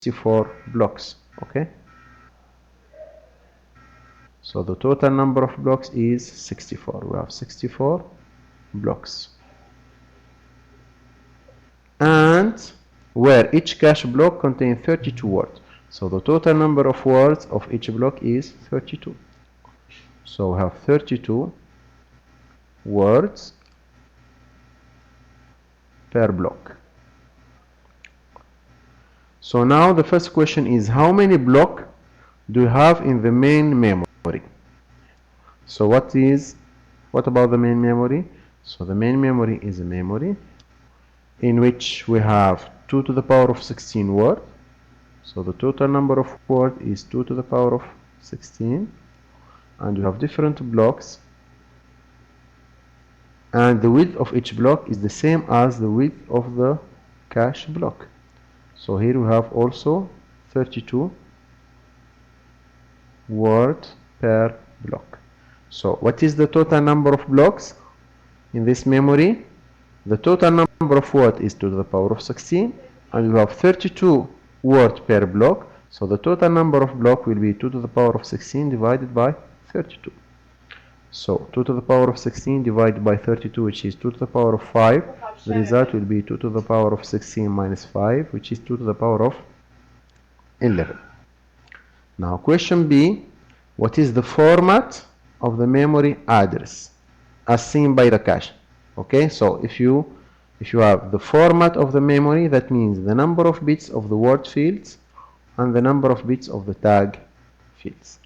64 blocks. Okay, so the total number of blocks is 64. We have 64 blocks, and where each cache block contains 32 words. So the total number of words of each block is 32. So we have 32 words per block. So now the first question is, how many blocks do you have in the main memory? So what about the main memory? So the main memory is a memory in which we have 2 to the power of 16 words. So the total number of words is 2 to the power of 16, and you have different blocks, and the width of each block is the same as the width of the cache block. So here we have also 32 words per block. So what is the total number of blocks in this memory? The total number of words is 2 to the power of 16, and you have 32 words per block. So the total number of blocks will be 2 to the power of 16 divided by 32. So 2 to the power of 16 divided by 32, which is 2 to the power of 5. The result will be 2 to the power of 16 minus 5, which is 2 to the power of 11. Now question B, what is the format of the memory address as seen by the cache? Okay, so if you have the format of the memory, that means the number of bits of the word fields and the number of bits of the tag fields.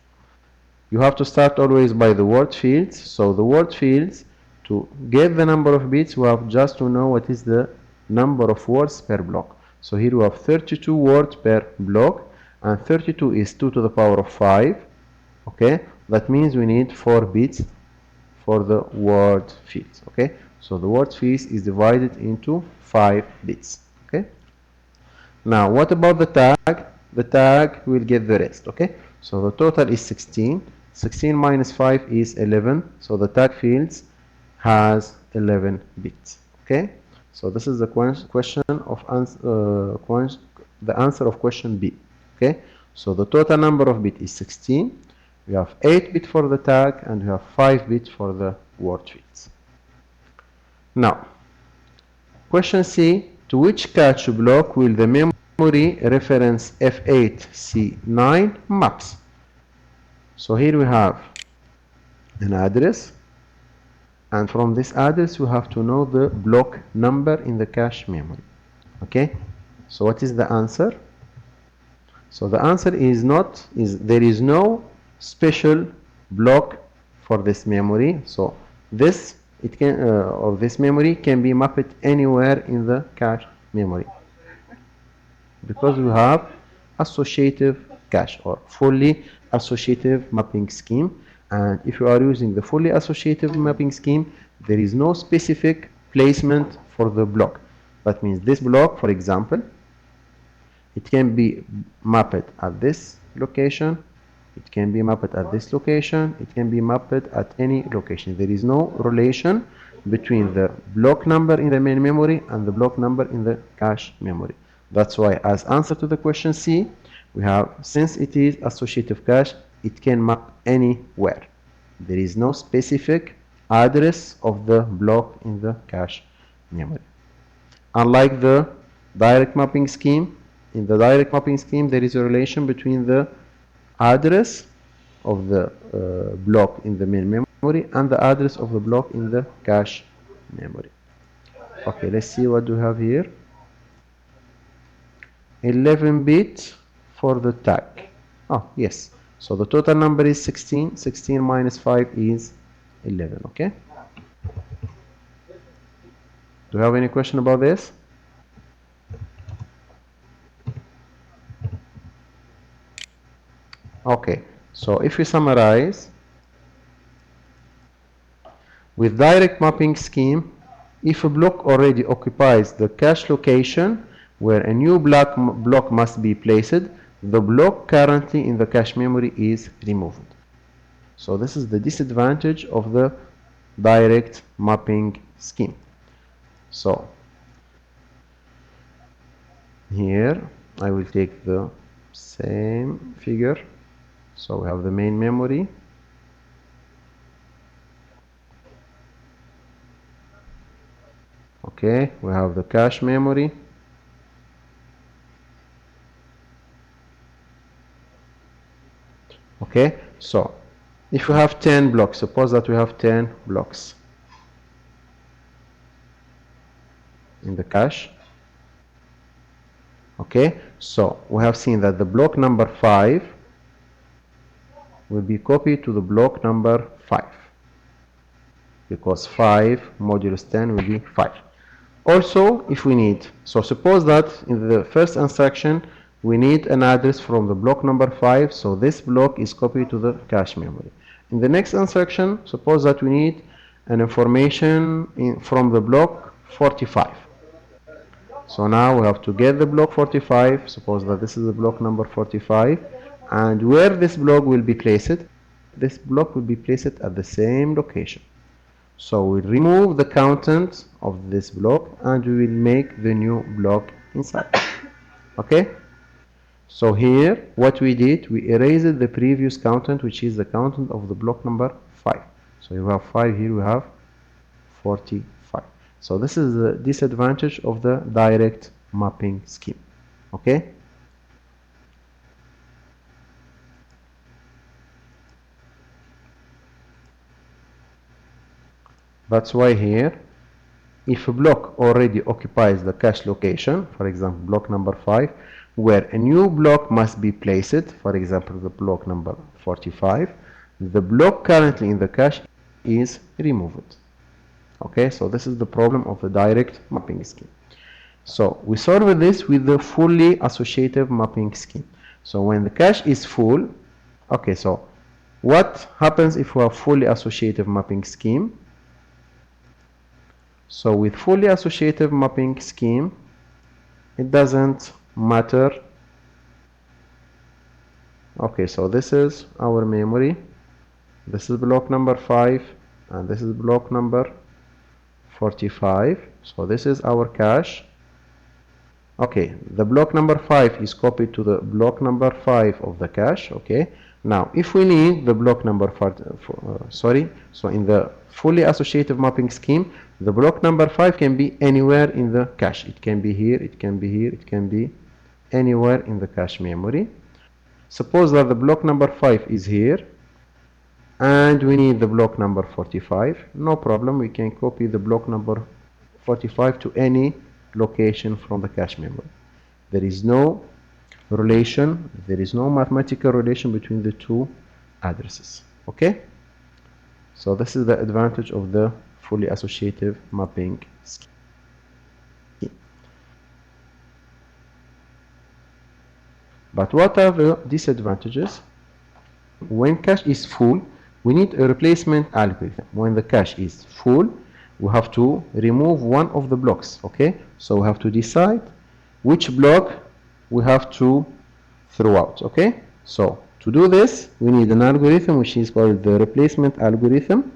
You have to start always by the word fields. So the word fields, to get the number of bits, we have just to know what is the number of words per block. So here we have 32 words per block, and 32 is 2 to the power of 5. Okay, that means we need 4 bits for the word fields. Okay, so the word fields is divided into 5 bits. Okay, now what about the tag? The tag will get the rest. Okay, so the total is 16. 16 minus 5 is 11. So the tag fields has 11 bits. Okay, so this is the question of the answer of question B. Okay, so the total number of bits is 16. We have 8 bits for the tag, and we have 5 bits for the word fields. Now, question C, to which cache block will the memory reference F8C9 maps? So here we have an address, and from this address we have to know the block number in the cache memory. Okay, so what is the answer? So the answer is there is no special block for this memory. So this memory can be mapped anywhere in the cache memory, because we have associative cache or fully associative mapping scheme. And if you are using the fully associative mapping scheme, there is no specific placement for the block. That means this block, for example, it can be mapped at this location, it can be mapped at this location, it can be mapped at any location. There is no relation between the block number in the main memory and the block number in the cache memory. That's why, as answer to the question C, we have, since it is associative cache, it can map anywhere. There is no specific address of the block in the cache memory. Unlike the direct mapping scheme, in the direct mapping scheme there is a relation between the address of the block in the main memory and the address of the block in the cache memory. Okay, let's see what we have here. 11 bits for the tag. Oh, yes. So the total number is 16. 16 minus 5 is 11. Okay. Do you have any question about this? Okay. So if we summarize, with direct mapping scheme, if a block already occupies the cache location where a new block must be placed, the block currently in the cache memory is removed. So this is the disadvantage of the direct mapping scheme. So here I will take the same figure. So we have the main memory, okay, we have the cache memory, okay. So if we have 10 blocks, suppose that we have 10 blocks in the cache, okay, so we have seen that the block number 5 will be copied to the block number 5, because 5 modulus 10 will be 5. Also, if we need, so suppose that in the first instruction we need an address from the block number 5, so this block is copied to the cache memory. In the next instruction, suppose that we need an information from the block 45. So now we have to get the block 45, suppose that this is the block number 45, and where this block will be placed, this block will be placed at the same location. So we remove the content of this block and we will make the new block inside. Okay? So here what we did, we erased the previous content, which is the content of the block number 5. So you have 5, here we have 45. So this is the disadvantage of the direct mapping scheme. Okay? That's why here, if a block already occupies the cache location, for example block number 5, where a new block must be placed, for example the block number 45, the block currently in the cache is removed. Okay, so this is the problem of the direct mapping scheme. So we solve this with the fully associative mapping scheme. So when the cache is full, okay, so what happens if we have fully associative mapping scheme? So with fully associative mapping scheme, it doesn't matter. Okay, so this is our memory, this is block number 5, and this is block number 45. So this is our cache. Okay, the block number 5 is copied to the block number 5 of the cache. Okay, now if we need the block number so in the fully associative mapping scheme, the block number 5 can be anywhere in the cache. It can be here, it can be here, it can be anywhere in the cache memory. Suppose that the block number 5 is here and we need the block number 45. No problem, we can copy the block number 45 to any location from the cache memory. There is no relation, there is no mathematical relation between the two addresses. Okay, so this is the advantage of the fully associative mapping scheme. But what are the disadvantages? When cache is full, we need a replacement algorithm. When the cache is full, we have to remove one of the blocks. Okay, so we have to decide which block we have to throw out. Okay, so to do this, we need an algorithm which is called the replacement algorithm.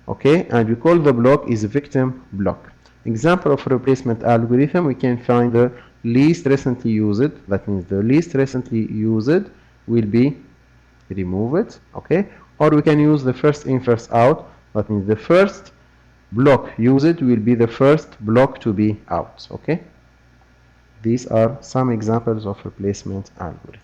Okay, and we call the block is a victim block. Example of replacement algorithm, we can find the least recently used. That means the least recently used will be removed. Okay, or we can use the first in first out. That means the first block used will be the first block to be out. Okay, these are some examples of replacement algorithm.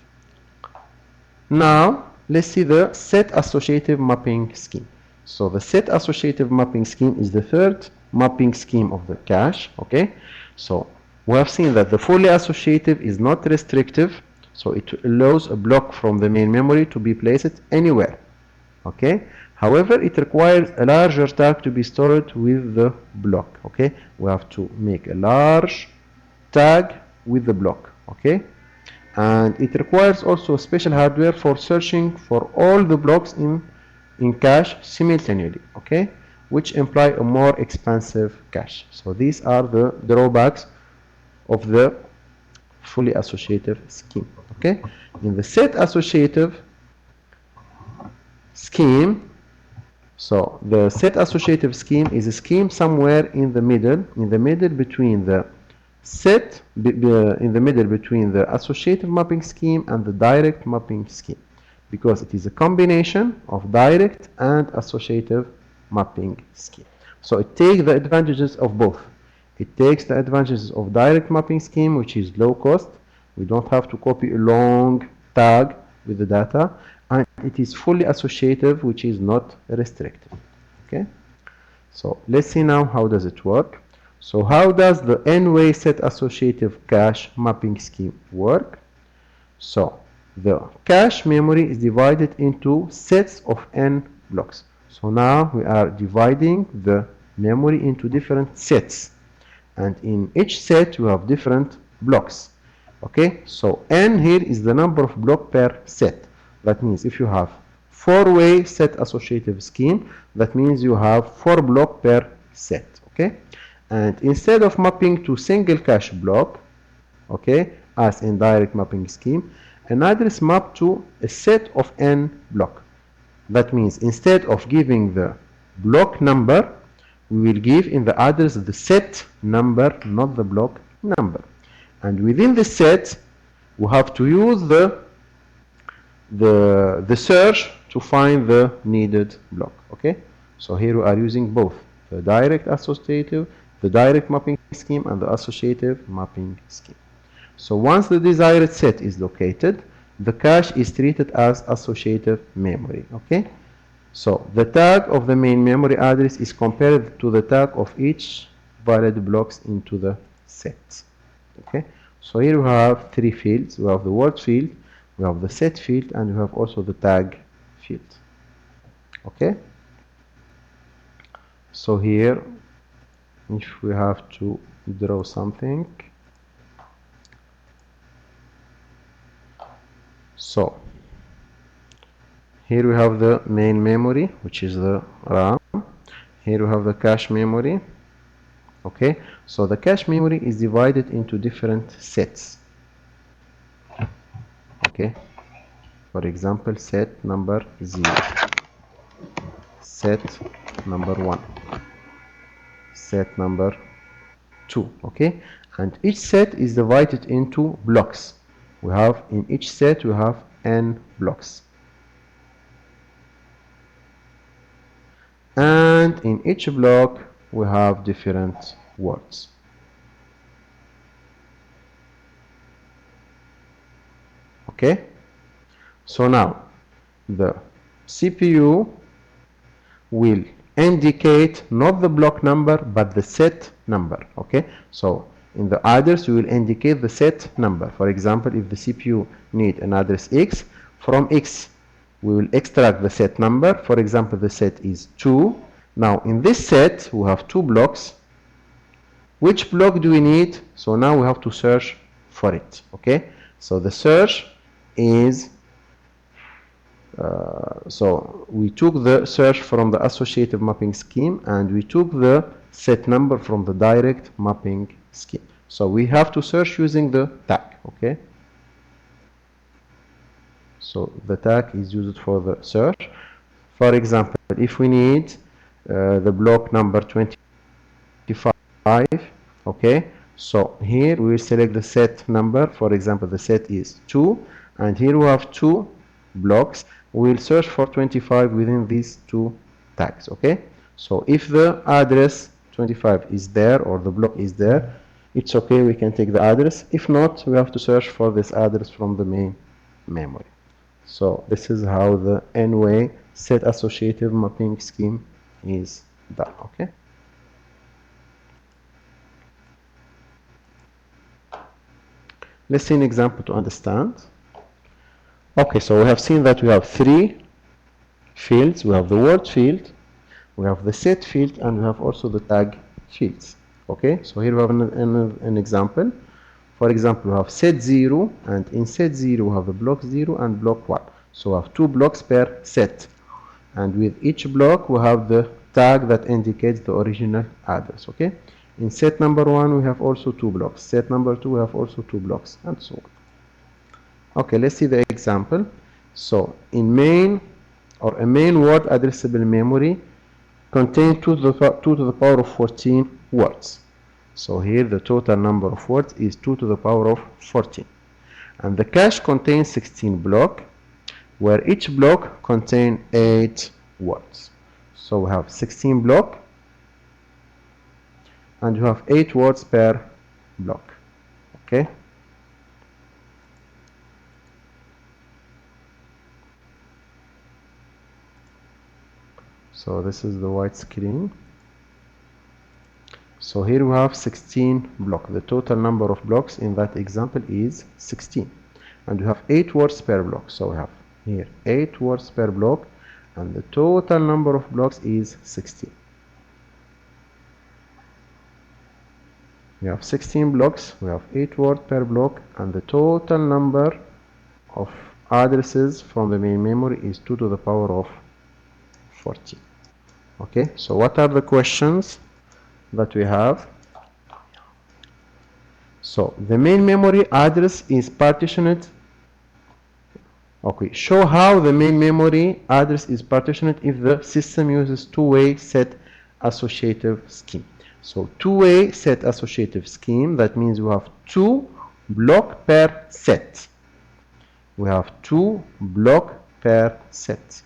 Now let's see the set associative mapping scheme. So the set associative mapping scheme is the third mapping scheme of the cache. Okay, so we have seen that the fully associative is not restrictive, so it allows a block from the main memory to be placed anywhere. Okay, however, it requires a larger tag to be stored with the block. Okay, we have to make a large tag with the block. Okay, and it requires also special hardware for searching for all the blocks in cache simultaneously. Okay, which imply a more expensive cache. So these are the drawbacks of the fully associative scheme. Okay, in the set associative scheme, so the set associative scheme is a scheme somewhere in the middle between the set in the middle between the associative mapping scheme and the direct mapping scheme, because it is a combination of direct and associative mapping scheme. So it takes the advantages of both. It takes the advantages of direct mapping scheme, which is low cost. We don't have to copy a long tag with the data, and it is fully associative, which is not restrictive. Okay, so let's see now how does it work. So how does the n-way set associative cache mapping scheme work? So the cache memory is divided into sets of n blocks. So now we are dividing the memory into different sets, and in each set you have different blocks. Okay, so n here is the number of block per set. That means if you have 4-way set associative scheme, that means you have 4 block per set. Okay, and instead of mapping to single cache block, okay, as in direct mapping scheme, an address map to a set of n block. That means instead of giving the block number, we will give in the address the set number, not the block number. And within the set, we have to use the search to find the needed block. Okay, so here we are using both the direct associative, the direct mapping scheme, and the associative mapping scheme. So once the desired set is located, the cache is treated as associative memory. Okay, so the tag of the main memory address is compared to the tag of each valid blocks into the set. Okay, so here we have 3 fields. We have the word field, we have the set field, and we have also the tag field. Okay, so here if we have to draw something, so here we have the main memory, which is the RAM. Here we have the cache memory. Okay, so the cache memory is divided into different sets. Okay, for example, set number 0, set number 1, set number 2. Okay, and each set is divided into blocks. We have in each set we have n blocks, and in each block we have different words. Okay, so now the CPU will indicate not the block number but the set number. Okay, so in the address we will indicate the set number. For example, if the CPU need an address X, from X we will extract the set number. For example, the set is 2. Now in this set we have 2 blocks. Which block do we need? So now we have to search for it. Okay, so the search is so we took the search from the associative mapping scheme, and we took the set number from the direct mapping scheme. So we have to search using the tag. Okay, so the tag is used for the search. For example, if we need the block number 25, okay, so here we will select the set number. For example, the set is 2, and here we have 2 blocks. We will search for 25 within these 2 tags. Okay, so if the address 25 is there or the block is there, it's okay, we can take the address. If not, we have to search for this address from the main memory. So this is how the n-way set associative mapping scheme is done. Okay, let's see an example to understand. Okay, so we have seen that we have 3 fields. We have the word field, we have the set field, and we have also the tag fields. Okay, so here we have an example. For example, we have set 0, and in set 0 we have the block 0 and block 1. So we have 2 blocks per set, and with each block we have the tag that indicates the original address. Okay, in set number 1 we have also 2 blocks, set number 2 we have also 2 blocks, and so on. Okay, let's see the example. So in main, or a main word addressable memory contains 2 to the power of 14 words. So here the total number of words is 2 to the power of 14. And the cache contains 16 blocks, where each block contains 8 words. So we have 16 blocks, and you have 8 words per block. Okay. So this is the white screen. So here we have 16 blocks. The total number of blocks in that example is 16. And we have 8 words per block. So we have here 8 words per block, and the total number of blocks is 16. We have 16 blocks, we have 8 words per block, and the total number of addresses from the main memory is 2 to the power of 14. Okay, so what are the questions that we have? So the main memory address is partitioned. Okay, show how the main memory address is partitioned if the system uses two-way set associative scheme. So two-way set associative scheme, that means we have 2 blocks per set. We have 2 blocks per set.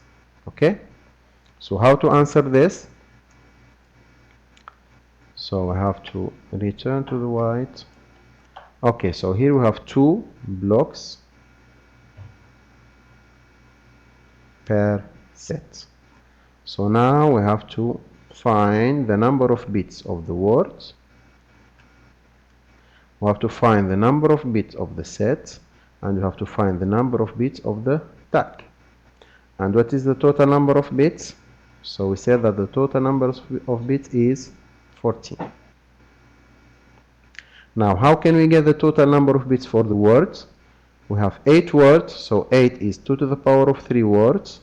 Okay, so how to answer this? So I have to return to the white. Okay, so here we have 2 blocks per set. So now we have to find the number of bits of the words. We have to find the number of bits of the set, and we have to find the number of bits of the tag. And what is the total number of bits? So we said that the total number of bits is 14. Now, how can we get the total number of bits for the words? We have 8 words, so 8 is 2 to the power of 3 words.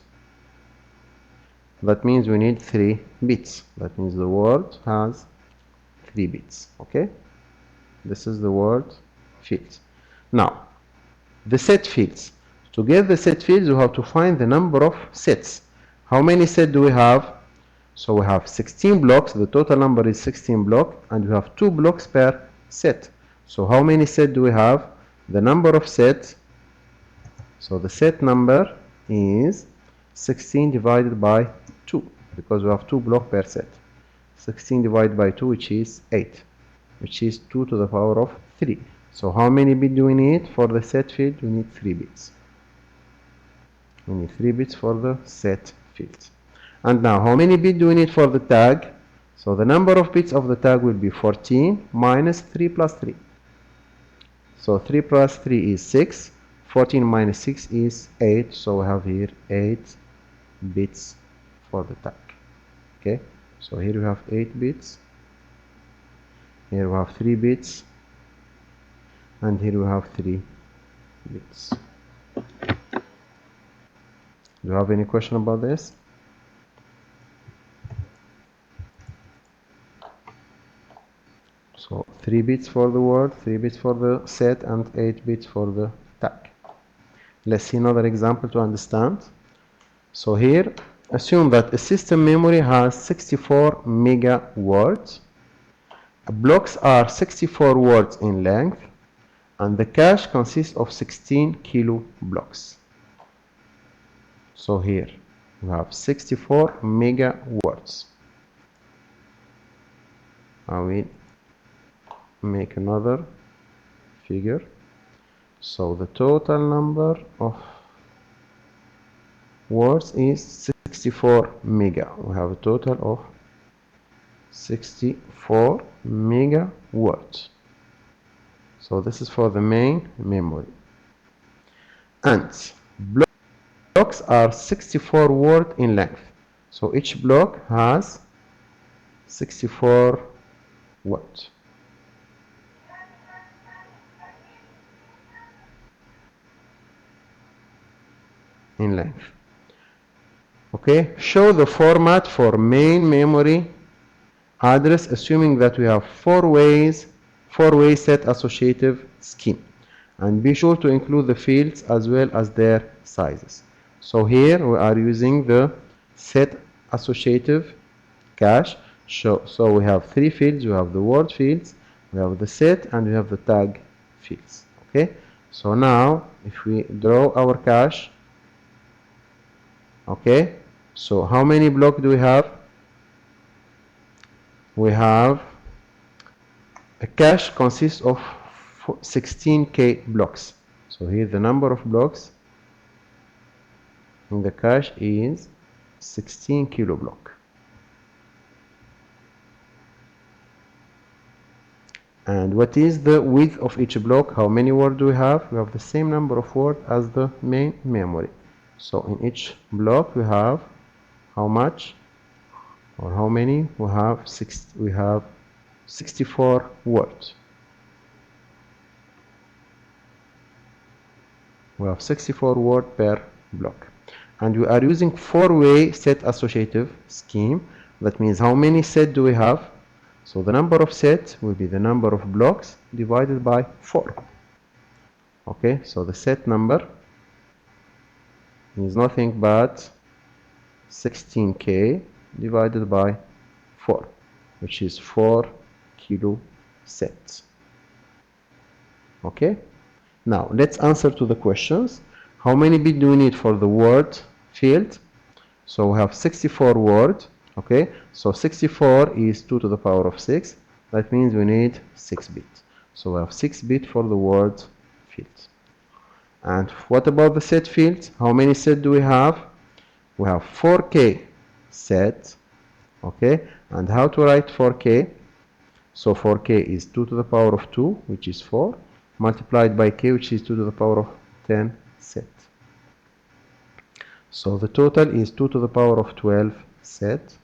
That means we need 3 bits. That means the word has 3 bits. Okay? This is the word fields. Now, the set fields. To get the set fields, we have to find the number of sets. How many sets do we have? So we have 16 blocks. The total number is 16 blocks, and we have 2 blocks per set. So how many sets do we have? The number of sets. So the set number is 16 divided by 2, because we have 2 blocks per set. 16 divided by 2, which is 8, which is 2 to the power of 3. So how many bits do we need for the set field? We need 3 bits. We need 3 bits for the set field. And now, how many bits do we need for the tag? So the number of bits of the tag will be 14 minus 3 plus 3. So 3 plus 3 is 6. 14 minus 6 is 8. So we have here 8 bits for the tag. Okay, so here we have 8 bits. Here we have 3 bits. And here we have 3 bits. Do you have any question about this? So 3 bits for the word, 3 bits for the set, and 8 bits for the tag. Let's see another example to understand. So here, assume that a system memory has 64 mega words. Blocks are 64 words in length, and the cache consists of 16 kilo blocks. So here we have 64 mega words. I will make another figure. So the total number of words is 64 mega. We have a total of 64 mega words. So this is for the main memory. And blocks are 64 words in length. So each block has 64 words. In length. Okay, show the format for main memory address, assuming that we have four-way set associative scheme, and be sure to include the fields as well as their sizes. So here we are using the set associative cache. So we have 3 fields. We have the word fields, we have the set, and we have the tag fields. Okay, so now if we draw our cache, okay, so how many blocks do we have? We have a cache consists of 16k blocks. So here the number of blocks in the cache is 16 kilo block. And what is the width of each block? How many words do we have? We have the same number of words as the main memory. So in each block we have how much or how many? We have 64 words. We have 64 words per block. And we are using four-way set associative scheme. That means how many sets do we have? So the number of sets will be the number of blocks divided by 4. Okay, so the set number is nothing but 16k divided by 4, which is 4 kilo sets. Okay, now let's answer to the questions. How many bits do we need for the word field? So we have 64 words. Okay, so 64 is 2 to the power of 6. That means we need 6 bits. So we have 6 bits for the word field. And what about the set field? How many sets do we have? We have 4k sets. Okay, and how to write 4k? So 4k is 2 to the power of 2, which is 4, multiplied by k, which is 2 to the power of 10 set. So the total is 2 to the power of 12 set.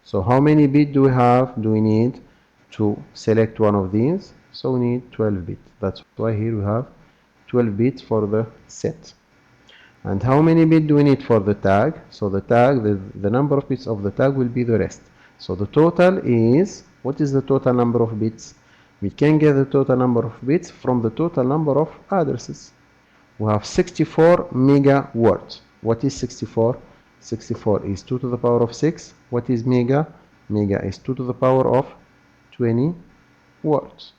So how many bits do we need to select one of these? So we need 12 bits. That's why here we have 12 bits for the set. And how many bits do we need for the tag? So the tag, the number of bits of the tag will be the rest. So the total is, what is the total number of bits? We can get the total number of bits from the total number of addresses. We have 64 mega words. What is 64? 64 is 2 to the power of 6. What is mega? Mega is 2 to the power of 20 words.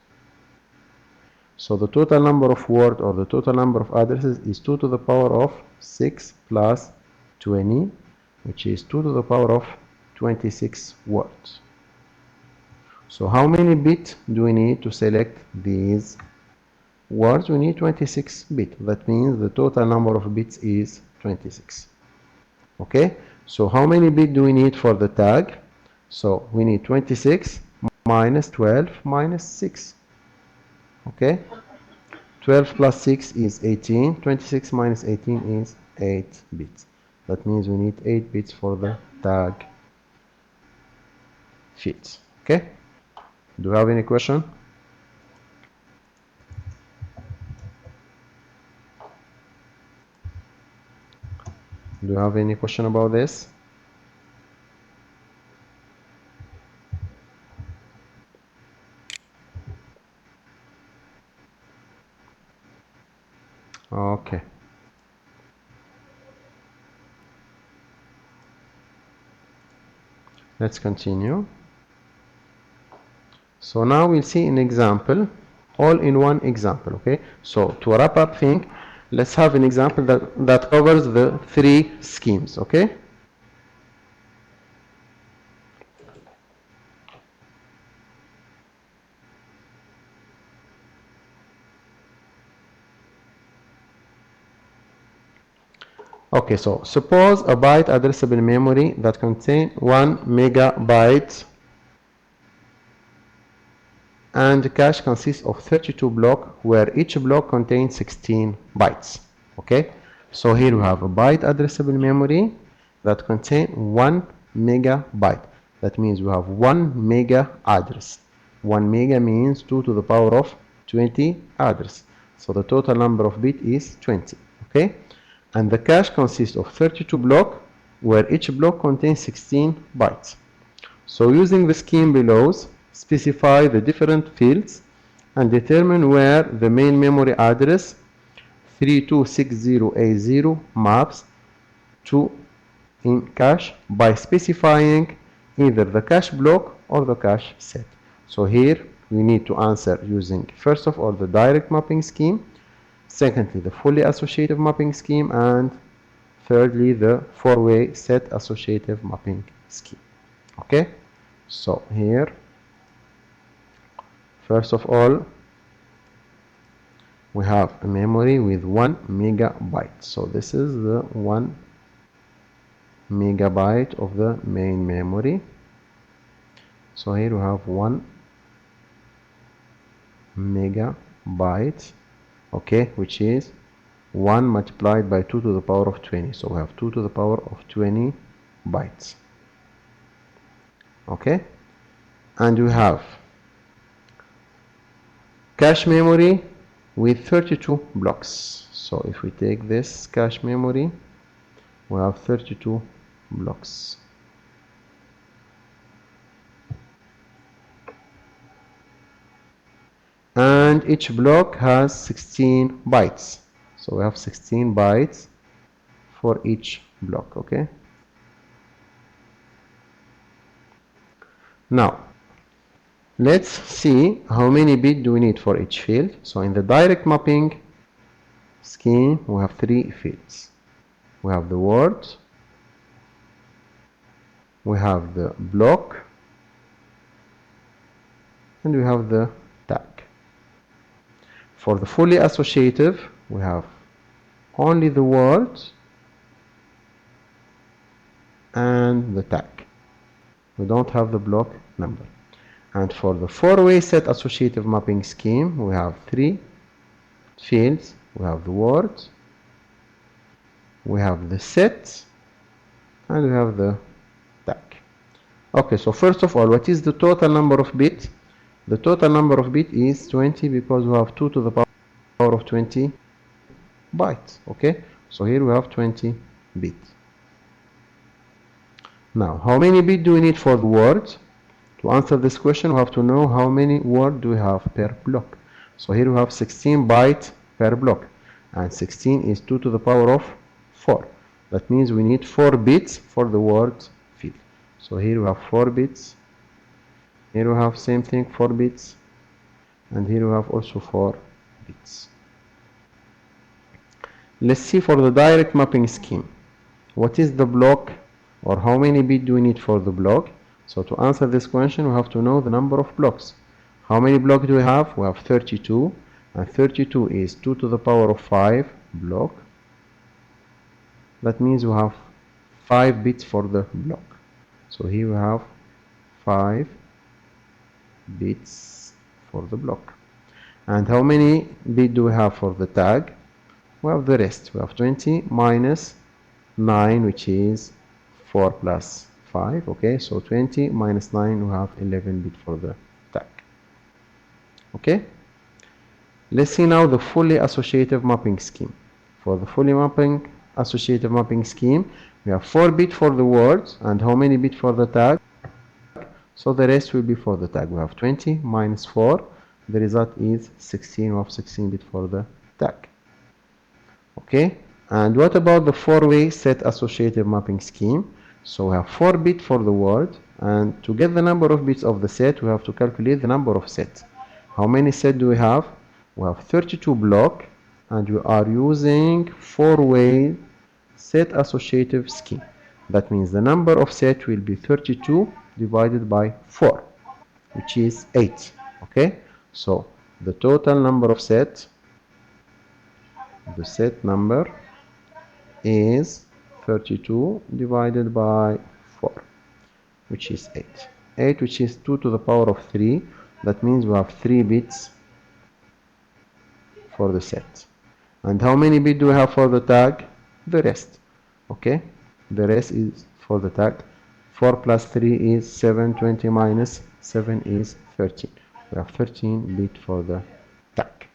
So the total number of words or the total number of addresses is 2 to the power of 6 plus 20, which is 2 to the power of 26 words. So how many bits do we need to select these words? We need 26 bits. That means the total number of bits is 26. Okay, so how many bits do we need for the tag? So we need 26 minus 12 minus 6. Okay, 12 plus 6 is 18. 26 minus 18 is 8 bits. That means we need 8 bits for the tag fields. Okay, do you have any question? Do you have any question about this? Okay. Let's continue. So now we'll see an example, all in one example. Okay, so to wrap up things, let's have an example that covers the 3 schemes. Okay, okay, so suppose a byte addressable memory that contains 1 megabyte and the cache consists of 32 blocks where each block contains 16 bytes. Okay, so here we have a byte addressable memory that contains 1 megabyte. That means we have 1 mega address. 1 mega means 2 to the power of 20 address. So the total number of bits is 20. Okay, and the cache consists of 32 blocks where each block contains 16 bytes. So using the scheme below, specify the different fields and determine where the main memory address 3260A0 maps to in cache by specifying either the cache block or the cache set. So here we need to answer using, first of all, the direct mapping scheme, secondly, the fully associative mapping scheme, and thirdly, the four-way set associative mapping scheme. Okay, so here, first of all, we have a memory with 1 megabyte. So this is the 1 megabyte of the main memory. So here we have 1 megabyte, okay, which is 1 multiplied by 2 to the power of 20. So we have 2 to the power of 20 bytes. Okay, and we have cache memory with 32 blocks. So if we take this cache memory, we have 32 blocks. And each block has 16 bytes. So we have 16 bytes for each block, okay? Now, let's see how many bits do we need for each field. So in the direct mapping scheme, we have 3 fields. We have the word, we have the block, and we have the tag. For the fully associative, we have only the word and the tag. We don't have the block number. And for the four-way set associative mapping scheme, we have 3 fields. We have the word, we have the set, and we have the tag. Okay, so first of all, what is the total number of bits? The total number of bits is 20 because we have 2 to the power of 20 bytes. Okay, so here we have 20 bits. Now, how many bits do we need for the word? To answer this question, we have to know how many words do we have per block. So here we have 16 bytes per block, and 16 is 2 to the power of 4. That means we need 4 bits for the word field. So here we have 4 bits. Here we have same thing, 4 bits, and here we have also 4 bits. Let's see for the direct mapping scheme. What is the block, or how many bits do we need for the block? So to answer this question, we have to know the number of blocks. How many blocks do we have? We have 32, and 32 is 2 to the power of 5 block. That means we have 5 bits for the block. So here we have 5 bits for the block. And how many bits do we have for the tag? We have the rest. We have 20 minus 9, which is 4 plus 5. Okay, so 20 minus 9, we have 11 bits for the tag. Okay, let's see now the fully associative mapping scheme. For the fully associative mapping scheme, we have 4 bits for the words, and how many bits for the tag? So the rest will be for the tag. We have 20 minus 4, the result is 16. We have 16 bits for the tag. Okay, and what about the four-way set associative mapping scheme? So we have 4 bits for the word, and to get the number of bits of the set, we have to calculate the number of sets. How many sets do we have? We have 32 blocks, and we are using four-way set associative scheme. That means the number of sets will be 32 divided by 4, which is 8. Okay, so the total number of sets, the set number, is 32 divided by 4, which is 8. 8, which is 2 to the power of 3. That means we have 3 bits for the set. And how many bits do we have for the tag? The rest. Okay, the rest is for the tag. 4 plus 3 is 7. 20 minus 7 is 13. We have 13 bits for the tag.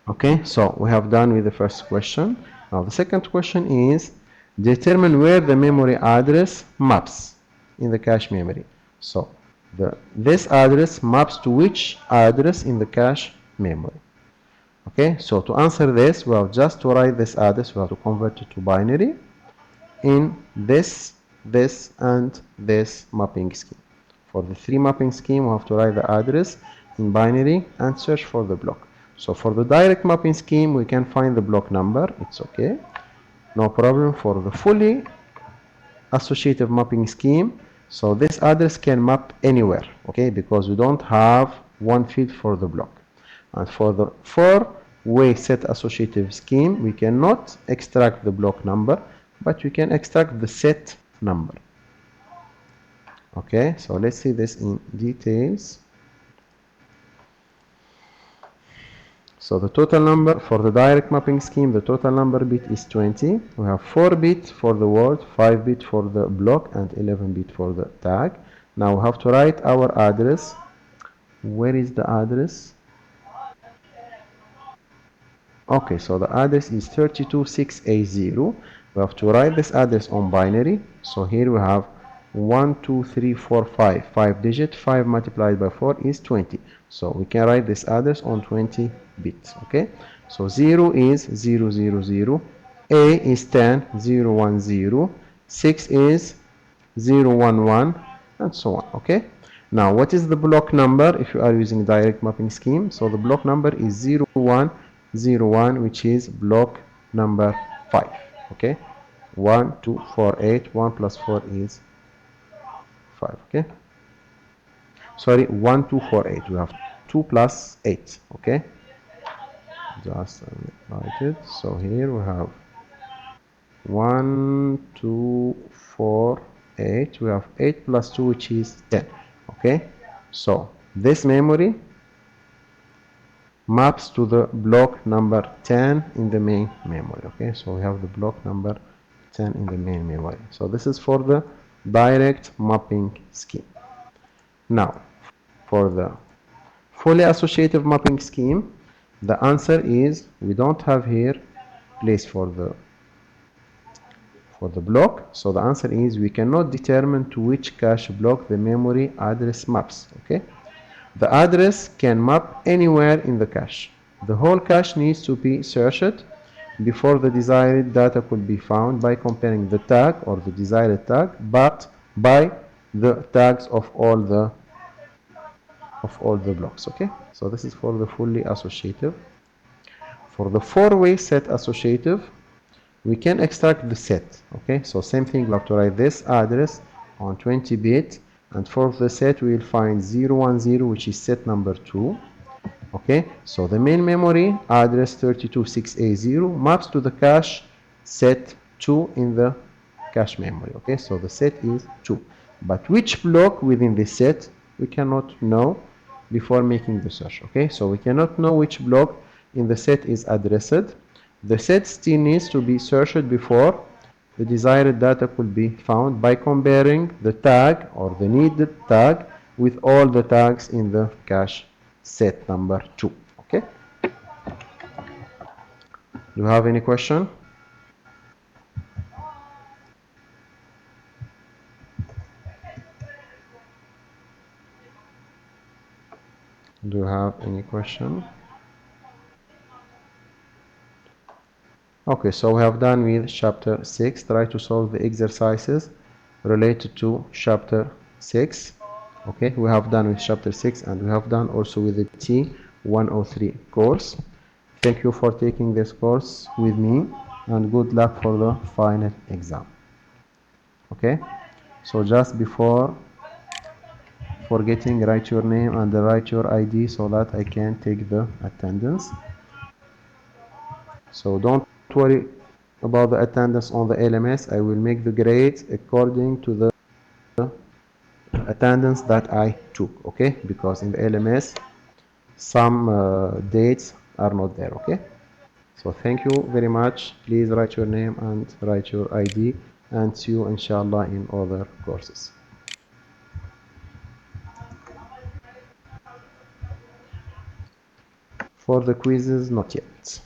Okay, so we have done with the first question. Now the second question is determine where the memory address maps in the cache memory. So this address maps to which address in the cache memory. Okay, so to answer this, we have just to write this address. We have to convert it to binary in this, and this mapping scheme. For the 3 mapping scheme, we have to write the address in binary and search for the block. So for the direct mapping scheme, we can find the block number. It's okay, no problem. For the fully associative mapping scheme, so this address can map anywhere, okay, because we don't have one field for the block. And for the 4-way set associative scheme, we cannot extract the block number, but we can extract the set number. Okay, so let's see this in details. So the total number for the direct mapping scheme, the total number bit is 20. We have 4 bit for the word, 5 bit for the block, and 11 bit for the tag. Now we have to write our address. Where is the address? Okay, so the address is 326A0. We have to write this address on binary. So here we have 1, 2, 3, 4, 5. 5 digit, 5 multiplied by 4 is 20. So we can write this address on 20 bits. Okay, so 0 is 0, 0, 0. A is 10, 0, 1, 0. 6 is 0, 1, 1, and so on. Okay, now what is the block number if you are using direct mapping scheme? So the block number is 0, 1, 0, 1, which is block number 5. Okay, 1, 2, 4, 8. 1 plus 4 is 5. Okay, sorry, 1, 2, 4, 8. We have 2 plus 8. Okay, just write it. So here we have 1, 2, 4, 8. We have 8 plus 2, which is 10. Okay, so this memory maps to the block number 10 in the main memory. Okay, so we have the block number 10 in the main memory. So this is for the direct mapping scheme. Now for the fully associative mapping scheme, the answer is we don't have here place for the block. So the answer is we cannot determine to which cache block the memory address maps. Okay, the address can map anywhere in the cache. The whole cache needs to be searched before the desired data could be found by comparing the tag or the desired tag but by the tags of all the blocks. Okay, so this is for the fully associative. For the 4-way set associative, we can extract the set. Okay, so same thing, we have to write this address on 20 bit, and for the set we will find 010, which is set number 2. Okay, so the main memory address 326A0 maps to the cache set 2 in the cache memory. Okay, so the set is 2, but which block within this set we cannot know before making the search. Okay, so we cannot know which block in the set is addressed. The set still needs to be searched before the desired data could be found by comparing the tag or the needed tag with all the tags in the cache set number 2. Okay, do you have any question? Do you have any question? Okay, so we have done with chapter 6. Try to solve the exercises related to chapter 6. Okay, we have done with chapter 6 and we have done also with the T103 course. Thank you for taking this course with me and good luck for the final exam. Okay, so just before forgetting, write your name and write your ID so that I can take the attendance. So don't worry about the attendance on the LMS. I will make the grades according to the attendance that I took. Okay, because in the LMS some dates are not there. Okay, so thank you very much. Please write your name and write your ID, and see you inshallah in other courses. For the quizzes, not yet.